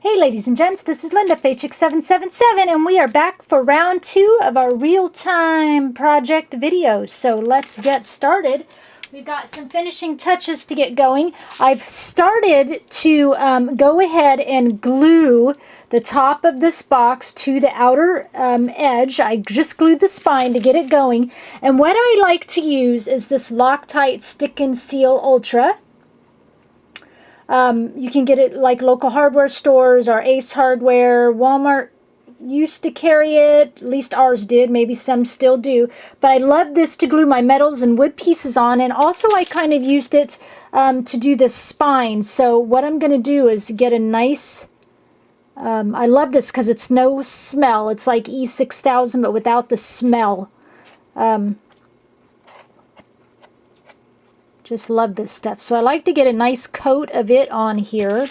Hey ladies and gents, this is Linda, Chic 777, and we are back for round 2 of our real-time project videos. So let's get started. We've got some finishing touches to get going. I've started to go ahead and glue the top of this box to the outer edge. I just glued the spine to get it going. And what I like to use is this Loctite Stick and Seal Ultra. You can get it like local hardware stores or Ace Hardware. Walmart used to carry it, at least ours did, maybe some still do. But I love this to glue my metals and wood pieces on, and also I kind of used it to do the spine. So what I'm going to do is get a nice, I love this because it's no smell. It's like E6000 but without the smell. Just love this stuff. So I like to get a nice coat of it on here.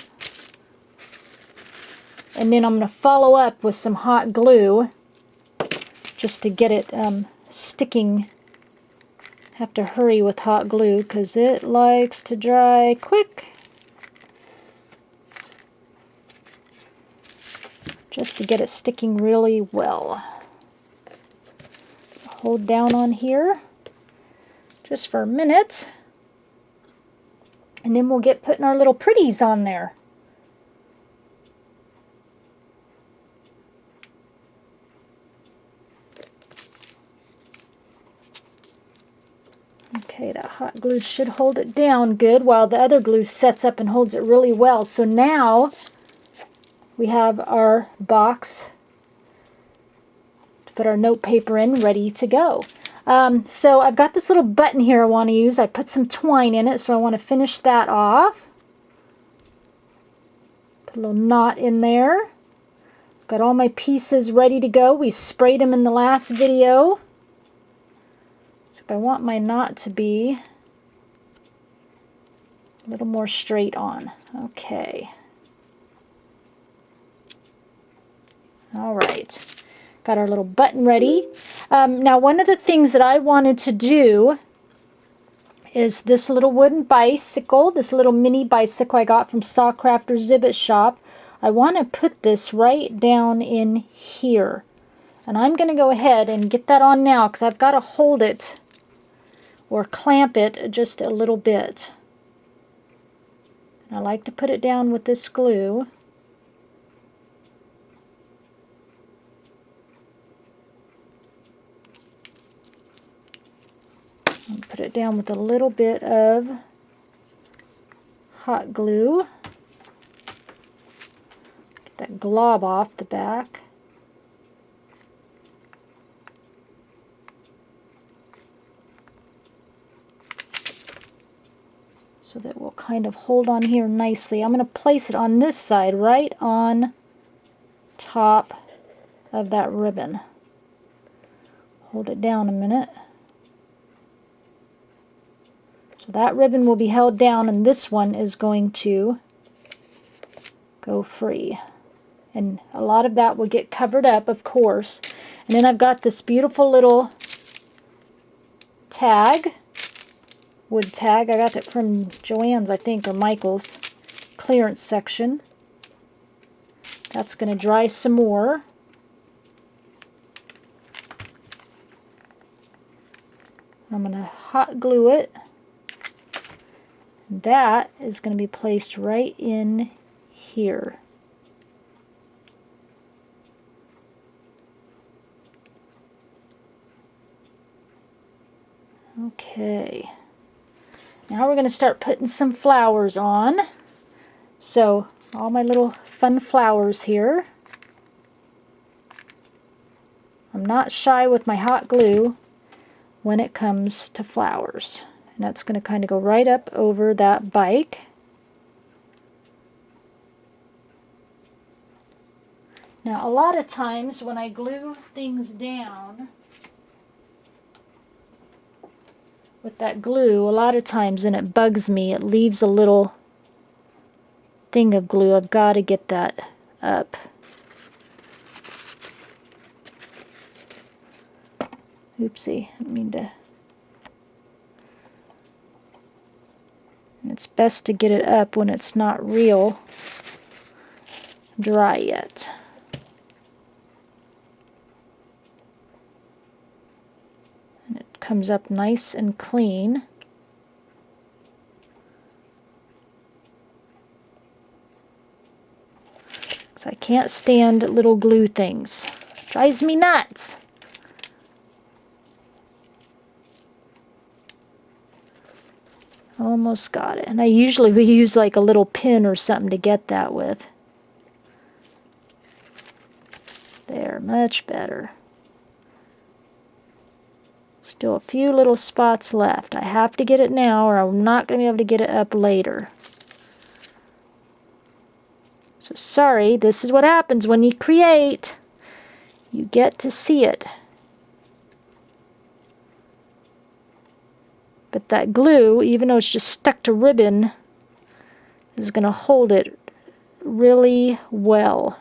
And then I'm going to follow up with some hot glue just to get it sticking. Have to hurry with hot glue because it likes to dry quick. Just to get it sticking really well. Hold down on here just for a minute. And then we'll get putting our little pretties on there. Okay, that hot glue should hold it down good while the other glue sets up and holds it really well. So now we have our box to put our note paper in, ready to go. So I've got this little button here I want to use. I put some twine in it, so I want to finish that off. Put a little knot in there. Got all my pieces ready to go. We sprayed them in the last video. So I want my knot to be a little more straight on. Okay. All right. Got our little button ready. Now one of the things that I wanted to do is this little wooden bicycle, this little mini bicycle I got from Sawcraft or Zibbet Shop. I want to put this right down in here. And I'm going to go ahead and get that on now because I've got to hold it or clamp it just a little bit. And I like to put it down with this glue. And put it down with a little bit of hot glue. Get that glob off the back. So that will kind of hold on here nicely. I'm going to place it on this side, right on top of that ribbon. Hold it down a minute. So that ribbon will be held down and this one is going to go free. And a lot of that will get covered up, of course. And then I've got this beautiful little tag, wood tag. I got it from Joann's, I think, or Michael's clearance section. That's going to dry some more. I'm going to hot glue it. That is going to be placed right in here. Okay. Now we're going to start putting some flowers on. So all my little fun flowers here. I'm not shy with my hot glue when it comes to flowers. And that's going to kind of go right up over that bike. Now a lot of times when I glue things down with that glue, a lot of times, and it bugs me, it leaves a little thing of glue. I've got to get that up. Oopsie, I mean to. It's best to get it up when it's not real dry yet. And it comes up nice and clean. So I can't stand little glue things. Drives me nuts. Almost got it. And I usually we use like a little pin or something to get that with. There, much better. Still a few little spots left. I have to get it now or I'm not going to be able to get it up later. So sorry, this is what happens when you create. You get to see it. But that glue, even though it's just stuck to ribbon, is going to hold it really well.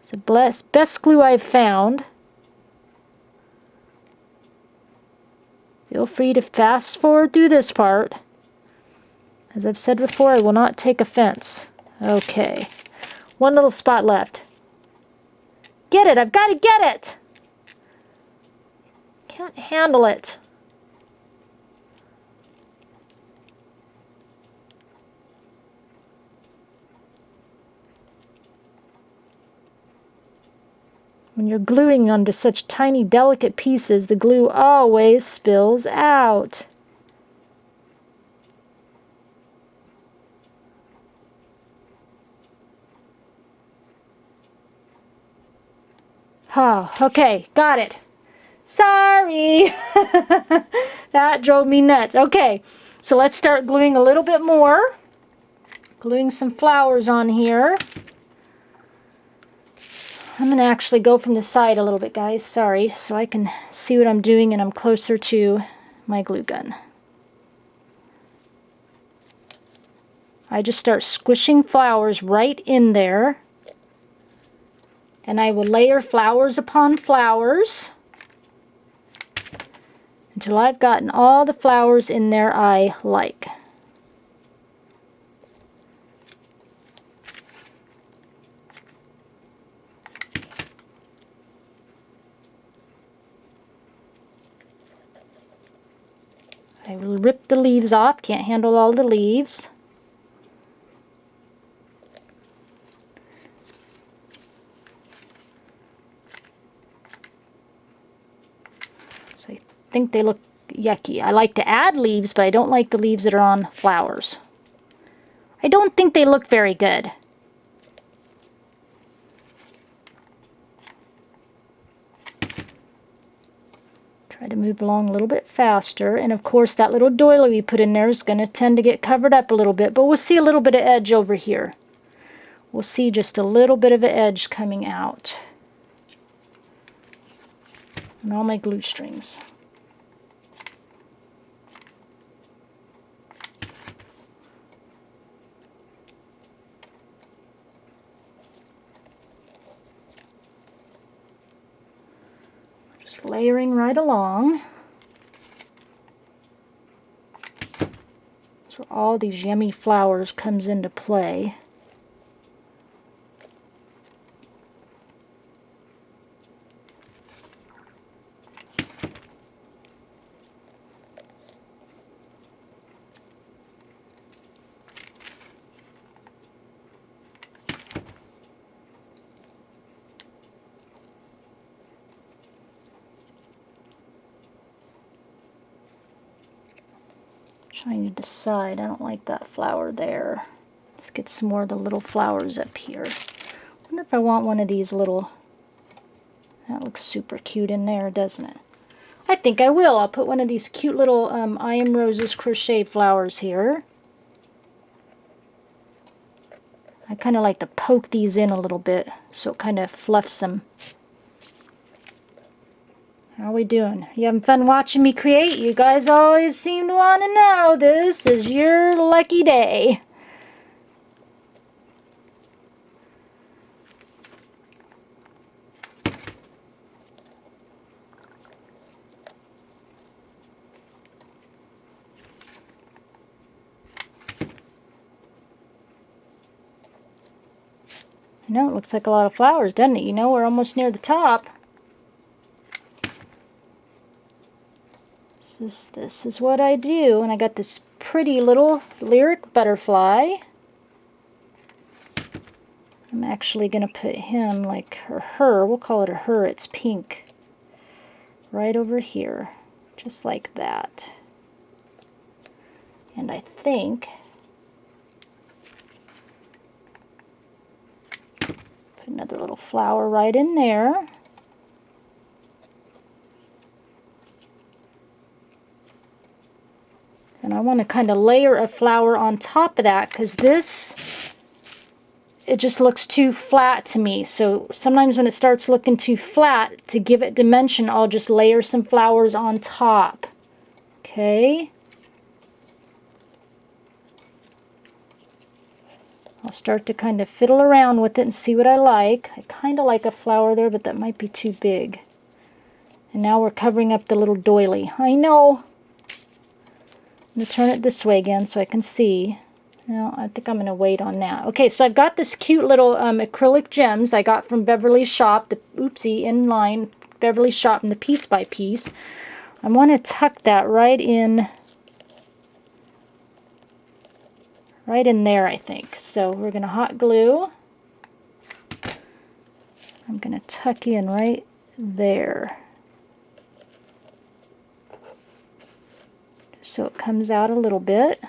It's the best glue I've found. Feel free to fast forward through this part. As I've said before, I will not take offense. Okay, one little spot left. Get it! I've got to get it! Can't handle it. When you're gluing onto such tiny, delicate pieces, the glue always spills out. Oh, okay, got it. Sorry! That drove me nuts. Okay, so let's start gluing a little bit more. Gluing some flowers on here. I'm going to actually go from the side a little bit, guys. Sorry, so I can see what I'm doing and I'm closer to my glue gun. I just start squishing flowers right in there. And I will layer flowers upon flowers until I've gotten all the flowers in there I like. I will rip the leaves off, can't handle all the leaves. So I think they look yucky. I like to add leaves, but I don't like the leaves that are on flowers. I don't think they look very good. Try to move along a little bit faster, and of course that little doily we put in there is going to tend to get covered up a little bit, but we'll see a little bit of edge over here. We'll see just a little bit of an edge coming out on all my glue strings. Just layering right along. That's where all these yummy flowers comes into play. Trying to decide, I don't like that flower there. Let's get some more of the little flowers up here. I wonder if I want one of these little, that looks super cute in there, doesn't it? I think I will. I'll put one of these cute little I Am Roses crochet flowers here. I kind of like to poke these in a little bit so it kind of fluffs them. How are we doing? You having fun watching me create? You guys always seem to want to know. This is your lucky day. I know it looks like a lot of flowers, doesn't it? You know, we're almost near the top. This is what I do, and I got this pretty little lyric butterfly. I'm actually going to put him, like, or her, we'll call it a her, it's pink, right over here, just like that. And I think, put another little flower right in there. And I want to kind of layer a flower on top of that, because this, it just looks too flat to me. So sometimes when it starts looking too flat, to give it dimension, I'll just layer some flowers on top. Okay. I'll start to kind of fiddle around with it and see what I like. I kind of like a flower there, but that might be too big. And now we're covering up the little doily. I know. I'm going to turn it this way again so I can see. No, I think I'm going to wait on that. Okay, so I've got this cute little acrylic gems I got from Beverly's shop, the Oopsie Inline Beverly's shop in the Piece by Piece. I want to tuck that right in there, I think. So we're going to hot glue. I'm going to tuck in right there, so it comes out a little bit.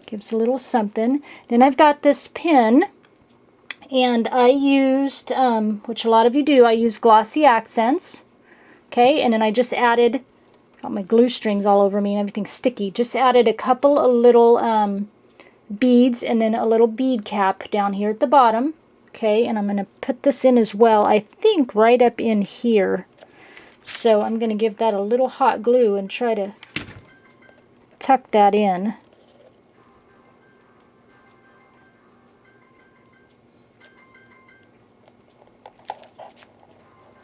Gives a little something. Then I've got this pin, and I used, which a lot of you do, I use glossy accents. Okay, and then I just added, got my glue strings all over me and everything's sticky, just added a couple of little beads and then a little bead cap down here at the bottom. Okay, and I'm going to put this in as well, I think right up in here. So I'm going to give that a little hot glue and try to tuck that in.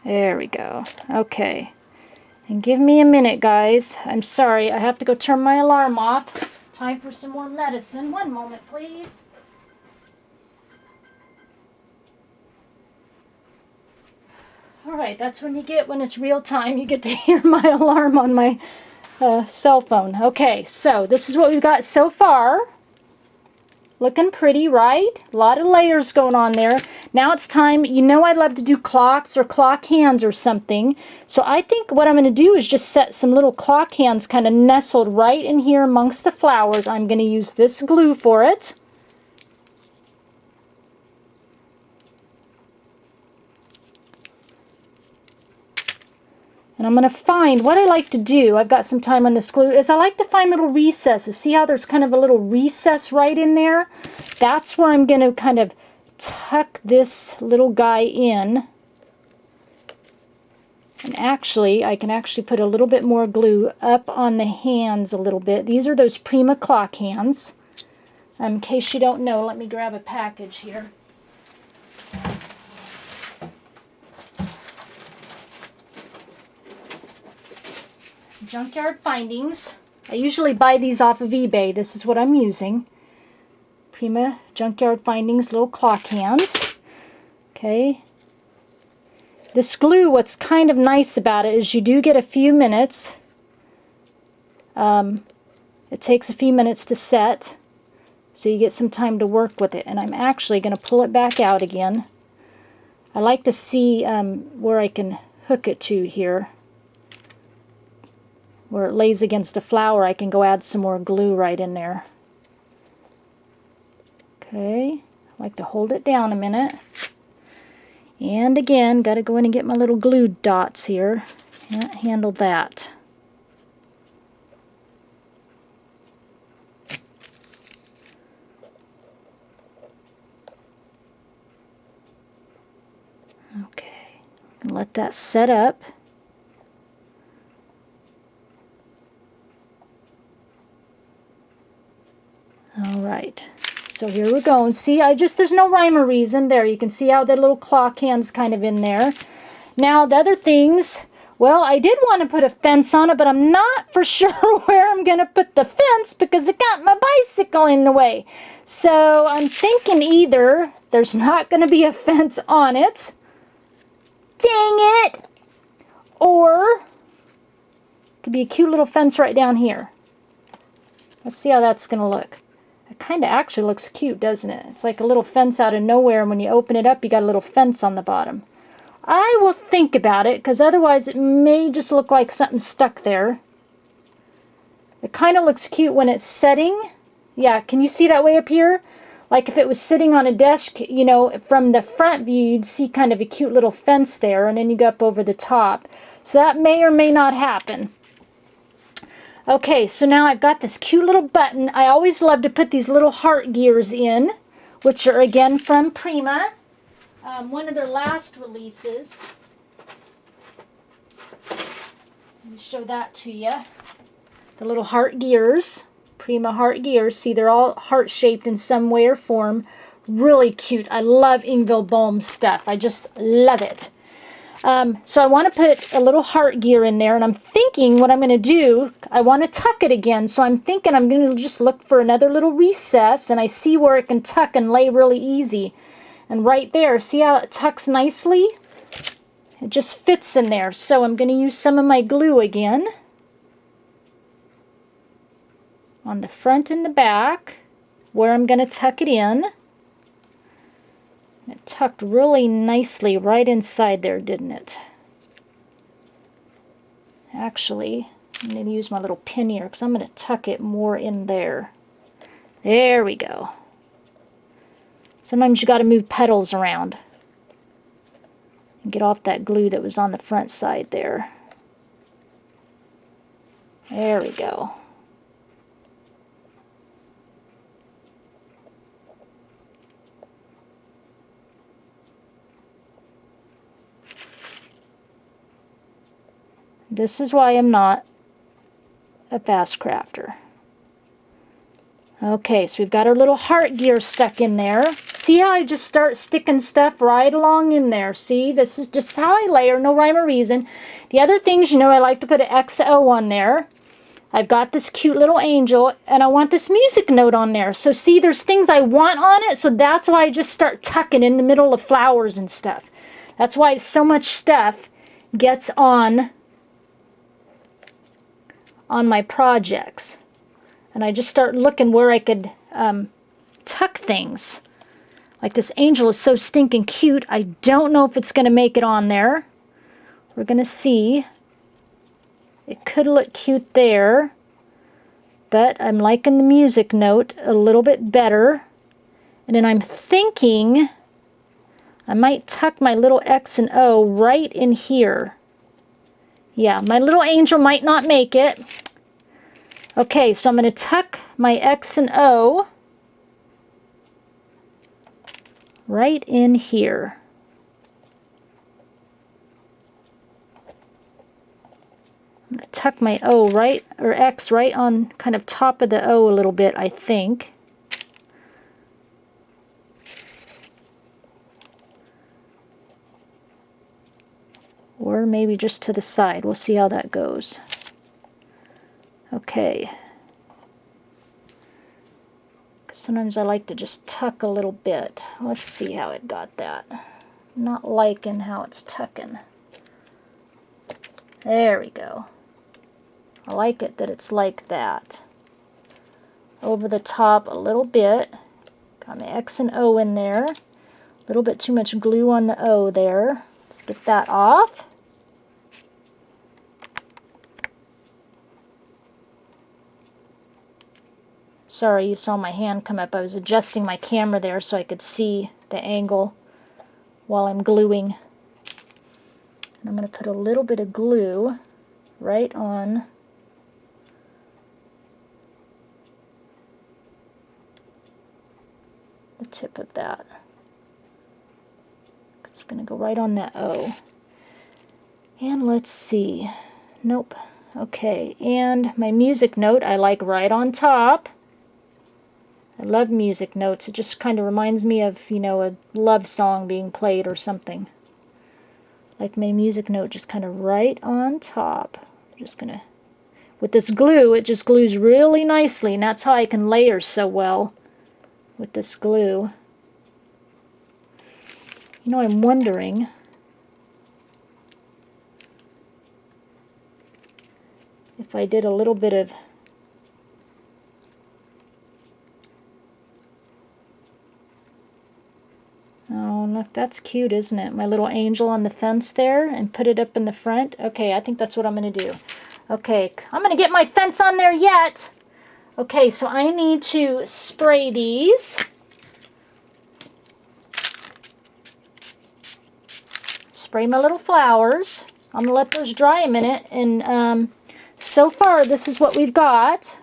There we go. Okay. And give me a minute, guys. I'm sorry, I have to go turn my alarm off. Time for some more medicine. One moment, please. Alright, that's when you get, when it's real time, you get to hear my alarm on my cell phone. Okay, so this is what we've got so far. Looking pretty, right? A lot of layers going on there. Now it's time, you know I'd love to do clocks or clock hands or something. So I think what I'm going to do is just set some little clock hands kind of nestled right in here amongst the flowers. I'm going to use this glue for it. And I'm going to find, what I like to do, I've got some time on this glue, is I like to find little recesses. See how there's kind of a little recess right in there? That's where I'm going to kind of tuck this little guy in. And actually, I can actually put a little bit more glue up on the hands a little bit. These are those Prima clock hands. In case you don't know, let me grab a package here. Junkyard Findings. I usually buy these off of eBay. This is what I'm using. Prima Junkyard Findings little clock hands. Okay. This glue, what's kind of nice about it is you do get a few minutes. It takes a few minutes to set, so you get some time to work with it. And I'm actually going to pull it back out again. I like to see where I can hook it to here. Where it lays against a flower, I can go add some more glue right in there. Okay, I like to hold it down a minute. And again, got to go in and get my little glue dots here. Can't handle that. Okay, and let that set up. Alright, so here we're going. See, there's no rhyme or reason. There, you can see how that little clock hand's kind of in there. Now, the other things, Well, I did want to put a fence on it, but I'm not for sure where I'm going to put the fence because it got my bicycle in the way. So I'm thinking either there's not going to be a fence on it. Dang it! Or it could be a cute little fence right down here. Let's see how that's going to look. It kind of actually looks cute, doesn't it? It's like a little fence out of nowhere, and when you open it up, you got a little fence on the bottom. I will think about it, because otherwise it may just look like something stuck there. It kind of looks cute when it's setting. Yeah, can you see that way up here? Like if it was sitting on a desk, you know, from the front view, you'd see kind of a cute little fence there, and then you go up over the top. So that may or may not happen. Okay, so now I've got this cute little button. I always love to put these little heart gears in, which are again from Prima. One of their last releases. Let me show that to you. The little heart gears, Prima heart gears. See, they're all heart-shaped in some way or form. Really cute. I love Ingville Bohm stuff. I just love it. So I want to put a little heart gear in there, and I'm thinking what I'm going to do, I want to tuck it again, so I'm thinking I'm going to just look for another little recess, and I see where it can tuck and lay really easy. And right there, see how it tucks nicely? It just fits in there. So I'm going to use some of my glue again on the front and the back where I'm going to tuck it in. It tucked really nicely right inside there, didn't it? Actually, I'm going to use my little pin here because I'm going to tuck it more in there. There we go. Sometimes you got to move petals around and get off that glue that was on the front side there. There we go. This is why I'm not a fast crafter. Okay, so we've got our little heart gear stuck in there. See how I just start sticking stuff right along in there? See, this is just how I layer, no rhyme or reason. The other things, you know, I like to put an XO on there. I've got this cute little angel, and I want this music note on there. So see, there's things I want on it, so that's why I just start tucking in the middle of flowers and stuff. That's why so much stuff gets on my projects. And I just start looking where I could tuck things. Like this angel is so stinking cute. I don't know if it's going to make it on there. We're going to see. It could look cute there. But I'm liking the music note a little bit better. And then I'm thinking I might tuck my little X and O right in here. Yeah, my little angel might not make it. Okay, so I'm going to tuck my X and O right in here. I'm going to tuck my O right, or X right on kind of top of the O a little bit, I think. Or maybe just to the side. We'll see how that goes. Okay. Sometimes I like to just tuck a little bit. Let's see how it got that. Not liking how it's tucking. There we go. I like it that it's like that. Over the top a little bit. Got my X and O in there. A little bit too much glue on the O there. Let's get that off. Sorry, you saw my hand come up. I was adjusting my camera there so I could see the angle while I'm gluing. And I'm going to put a little bit of glue right on the tip of that. It's going to go right on that O. And let's see. Nope. Okay, and my music note I like right on top. I love music notes. It just kind of reminds me of, you know, a love song being played or something. like my music note, just kind of right on top. I'm just going to, with this glue, it just glues really nicely, and that's how I can layer so well with this glue. You know, I'm wondering if I did a little bit of oh, look, that's cute, isn't it? My little angel on the fence there, and put it up in the front. Okay, I think that's what I'm going to do. Okay, I'm going to get my fence on there yet. Okay, so I need to spray these. Spray my little flowers. I'm going to let those dry a minute, and so far this is what we've got.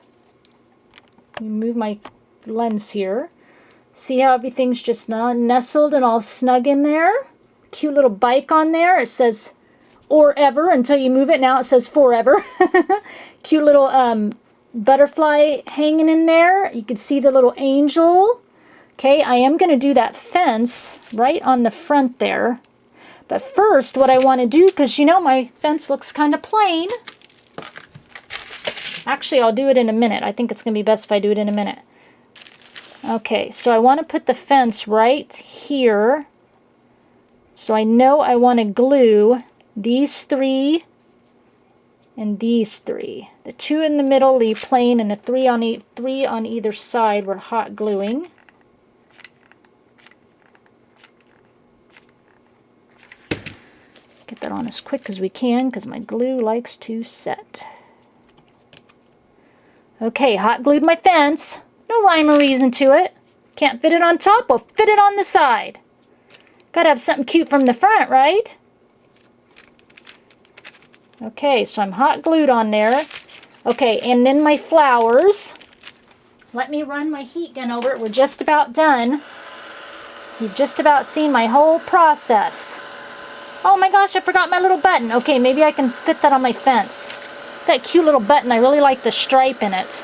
Let me move my lens here. See how everything's just nestled and all snug in there? Cute little bike on there. It says or ever until you move it. Now it says forever. Cute little butterfly hanging in there. You can see the little angel. Okay, I am going to do that fence right on the front there. But first, what I want to do, because you know my fence looks kind of plain. Actually, I'll do it in a minute. I think it's going to be best if I do it in a minute. Okay, so I want to put the fence right here. So I know I want to glue these three and these three. The two in the middle leave plain, and the three on either side we're hot gluing. Get that on as quick as we can because my glue likes to set. Okay, hot glued my fence. No rhyme or reason to it. Can't fit it on top, we'll fit it on the side. Gotta have something cute from the front, right? Okay, so I'm hot glued on there. Okay, and then my flowers. Let me run my heat gun over it. We're just about done. You've just about seen my whole process. Oh my gosh, I forgot my little button. Okay, maybe I can fit that on my fence. That cute little button, I really like the stripe in it.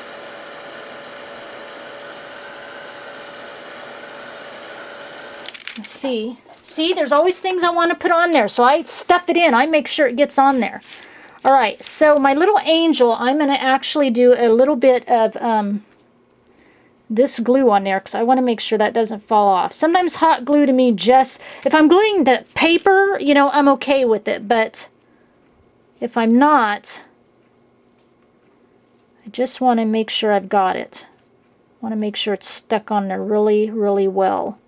Let's see. See, there's always things I want to put on there, so I stuff it in. I make sure it gets on there. All right, so my little angel, I'm going to actually do a little bit of this glue on there because I want to make sure that doesn't fall off. Sometimes hot glue to me just, if I'm gluing the paper, you know, I'm okay with it, but if I'm not, I just want to make sure I've got it. I want to make sure it's stuck on there really, really well.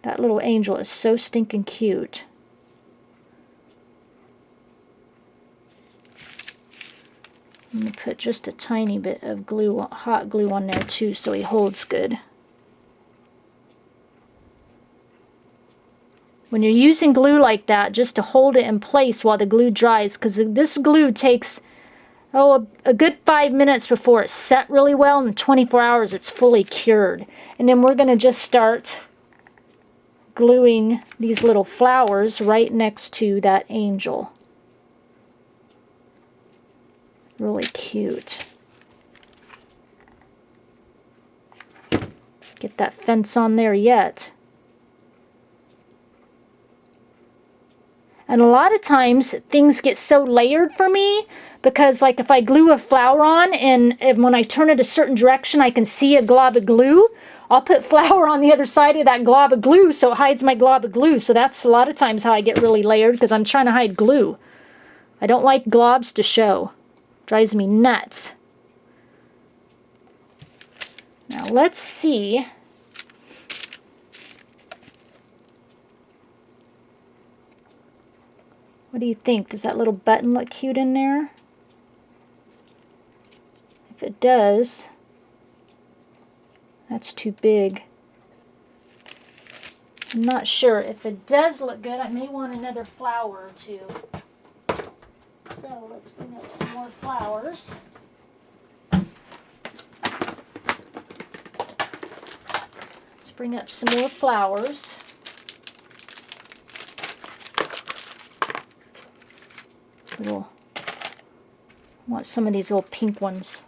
That little angel is so stinking cute. I'm going to put just a tiny bit of glue, hot glue on there too, so he holds good. When you're using glue like that, just to hold it in place while the glue dries, because this glue takes, oh, a good 5 minutes before it's set really well, and in 24 hours it's fully cured. And then we're going to just start gluing these little flowers right next to that angel. Really cute. Get that fence on there yet. And a lot of times things get so layered for me because, like, if I glue a flower on and when I turn it a certain direction I can see a glob of glue, I'll put flour on the other side of that glob of glue so it hides my glob of glue. So that's a lot of times how I get really layered, because I'm trying to hide glue. I don't like globs to show. Drives me nuts. Now let's see. What do you think? Does that little button look cute in there? If it does, that's too big. I'm not sure. If it does look good, I may want another flower or two. So let's bring up some more flowers. Let's bring up some more flowers. I want some of these little pink ones.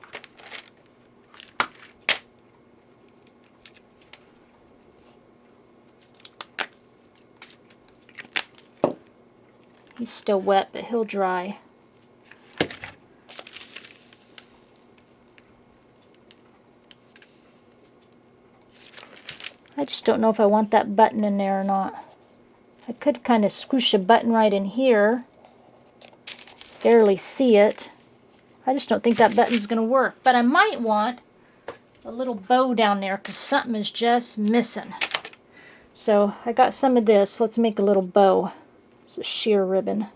He's still wet, but he'll dry. I just don't know if I want that button in there or not. I could kind of squish a button right in here. Barely see it. I just don't think that button's going to work. But I might want a little bow down there because something is just missing. So I got some of this. Let's make a little bow. It's a sheer ribbon.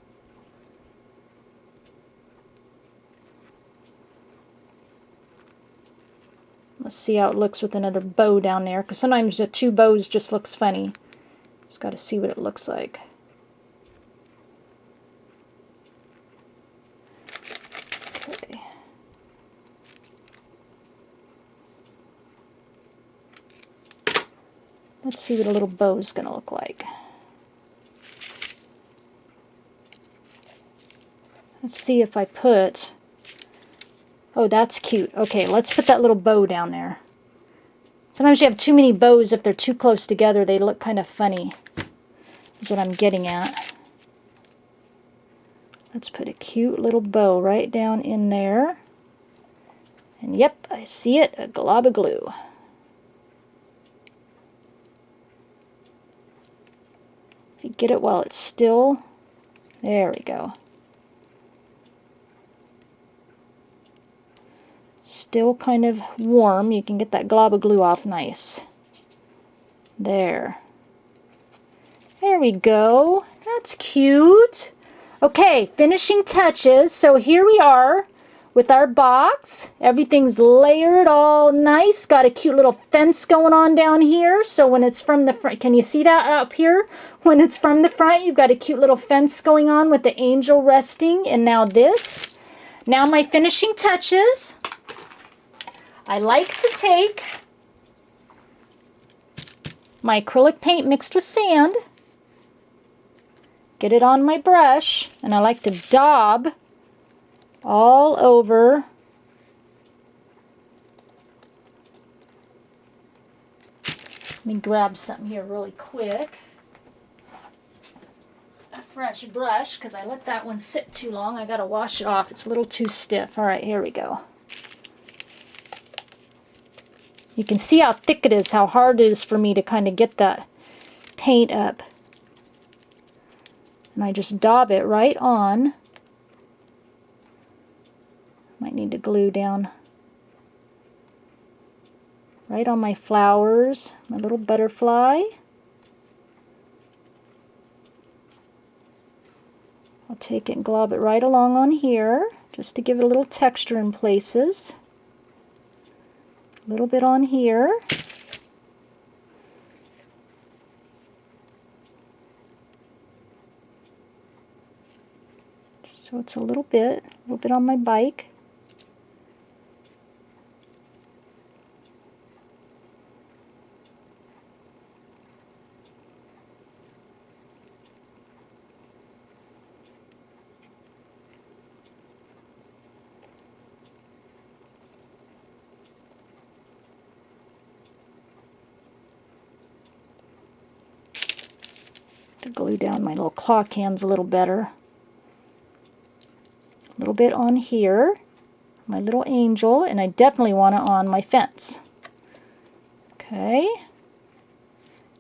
Let's see how it looks with another bow down there, because sometimes the two bows just looks funny. Just got to see what it looks like. Okay. Let's see what a little bow is going to look like. Let's see if I put... Oh, that's cute. Okay, let's put that little bow down there. Sometimes you have too many bows. If they're too close together, they look kind of funny. Is what I'm getting at. Let's put a cute little bow right down in there. And yep, I see it, a glob of glue. If you get it while it's still, there we go. Still kind of warm. You can get that glob of glue off nice. There. There we go. That's cute. Okay, finishing touches. So here we are with our box. Everything's layered all nice. Got a cute little fence going on down here. So when it's from the front, can you see that up here? When it's from the front, you've got a cute little fence going on with the angel resting. And now this. Now my finishing touches. I like to take my acrylic paint mixed with sand, get it on my brush, and I like to daub all over Let me grab something here really quick. A fresh brush, because I let that one sit too long. I got to wash it off. It's a little too stiff. All right, here we go. You can see how thick it is, how hard it is for me to kind of get that paint up. And I just daub it right on. Might need to glue down right on my flowers, my little butterfly. I'll take it and glob it right along on here, just to give it a little texture in places. A little bit on here. So it's a little bit on my bike. To glue down my little claw cans a little better. A little bit on here, my little angel, and I definitely want it on my fence. Okay.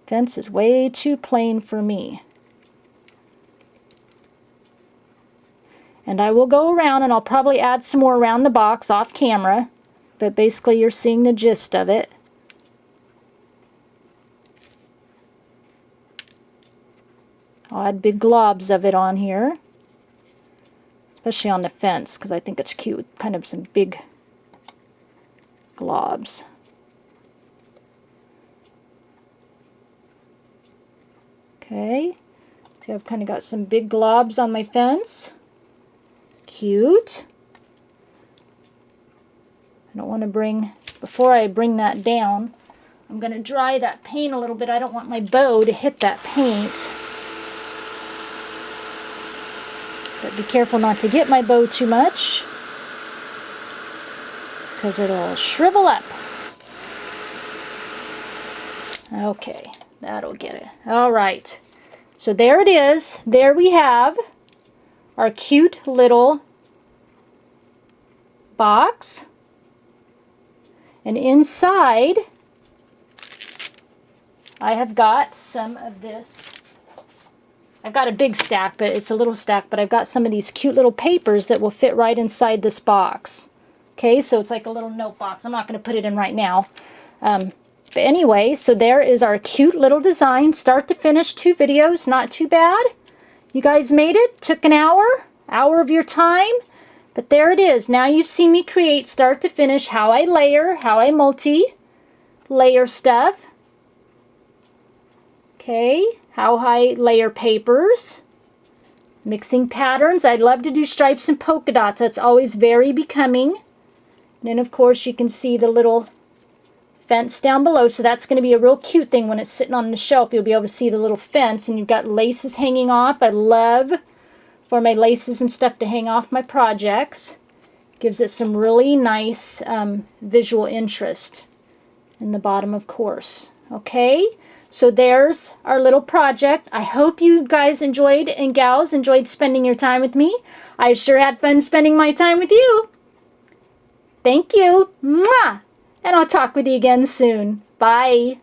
Fence is way too plain for me. And I will go around and I'll probably add some more around the box off camera, but basically you're seeing the gist of it. I'll add big globs of it on here, especially on the fence, because I think it's cute with kind of some big globs. Okay, so I've kind of got some big globs on my fence. Cute. I don't want to bring, before I bring that down, I'm going to dry that paint a little bit. I don't want my bow to hit that paint. But be careful not to get my bow too much, because it'll shrivel up. Okay, that'll get it. All right, so there it is. There we have our cute little box. And inside, I have got some of this. I've got a big stack, but it's a little stack, but I've got some of these cute little papers that will fit right inside this box. Okay, so it's like a little note box. I'm not going to put it in right now. But anyway, so there is our cute little design. Start to finish, 2 videos, not too bad. You guys made it. Took an hour of your time. But there it is. Now you've seen me create start to finish, how I layer, how I multi-layer stuff. Okay, how I layer papers. Mixing patterns. I love to do stripes and polka dots. That's always very becoming. And then of course you can see the little fence down below. So that's going to be a real cute thing when it's sitting on the shelf. You'll be able to see the little fence, and you've got laces hanging off. I love for my laces and stuff to hang off my projects. Gives it some really nice visual interest in the bottom, of course. Okay, so there's our little project. I hope you guys enjoyed, and gals enjoyed spending your time with me. I sure had fun spending my time with you. Thank you. Mwah! And I'll talk with you again soon. Bye.